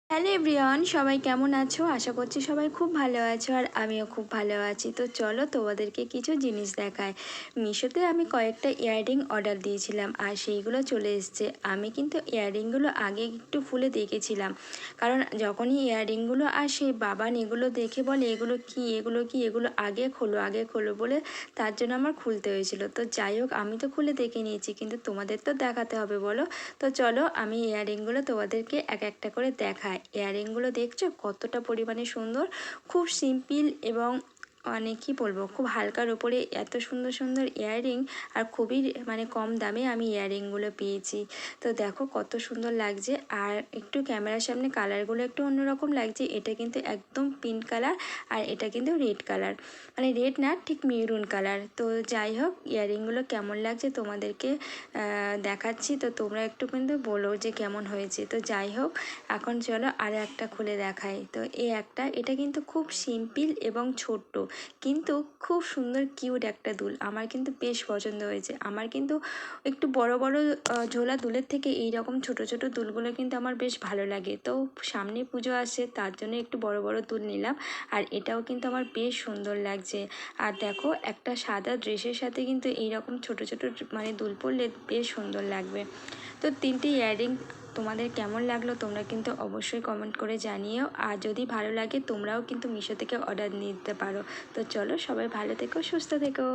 Hello everyone, সবাই কেমন আছো? আশা করছি সবাই খুব ভালো আছো আর আমিও খুব ভালো আছি। তো চলো তোমাদেরকে কিছু জিনিস দেখাই। মিশোতে আমি কয়েকটা ইয়াররিং অর্ডার দিয়েছিলাম আর সেইগুলো চলে এসছে। আমি কিন্তু ইয়াররিংগুলো আগে একটু খুলে দেখেছিলাম, কারণ যখনই ইয়াররিংগুলো আসে বাবান এগুলো দেখে বলে এগুলো কি এগুলো কি এগুলো আগে খোলো বলে, তার জন্য আমার খুলতে হয়েছিল। তো যাই হোক, আমি তো খুলে দেখে নিয়েছি, কিন্তু তোমাদের তো দেখাতে হবে বলো। তো চলো আমি ইয়াররিংগুলো তোমাদেরকে এক একটা করে দেখাই। ইয়াররিংগুলো দেখছো কতটা পরিমাণে সুন্দর, খুব সিম্পল এবং মানে কি বলবো, খুব হালকার ওপরে এত সুন্দর সুন্দর ইয়াররিং আর খুবই মানে কম দামে আমি ইয়াররিংগুলো পেয়েছি। তো দেখো কত সুন্দর লাগছে, আর একটু ক্যামেরার সামনে কালারগুলো একটু অন্যরকম লাগছে। এটা কিন্তু একদম পিঙ্ক কালার আর এটা কিন্তু রেড কালার, মানে রেড না ঠিক মেরুন কালার। তো যাই হোক, ইয়াররিংগুলো কেমন লাগছে তোমাদেরকে দেখাচ্ছি, তো তোমরা একটু কিন্তু বলো যে কেমন হয়েছে। তো যাই হোক, এখন চলো আরও একটা খুলে দেখাই। তো এটা কিন্তু খুব সিম্পল এবং ছোট্ট, কিন্তু খুব সুন্দর কিউট একটা দুল। আমার কিন্তু বেশ পছন্দ হয়েছে। আমার কিন্তু একটু বড় বড় ঝোলা দুলের থেকে এই রকম ছোট ছোট দুলগুলো কিন্তু আমার বেশ ভালো লাগে। তো সামনে পুজো আসে, তার জন্য একটু বড় বড় দুল নিলাম। আর এটাও কিন্তু আমার বেশ সুন্দর লাগছে। আর দেখো, একটা সাদা ড্রেসের সাথে কিন্তু এইরকম ছোট ছোট মানে দুল পরলে বেশ সুন্দর লাগবে। তো তিনটি ইয়াররিং তোমাদের কেমন লাগলো তোমরা কিন্তু অবশ্যই কমেন্ট করে জানিও। আর যদি ভালো লাগে তোমরাও কিন্তু মিশো থেকে অর্ডার নিতে পারো। তো চলো, সবাই ভালো থেকো, সুস্থ থেকো।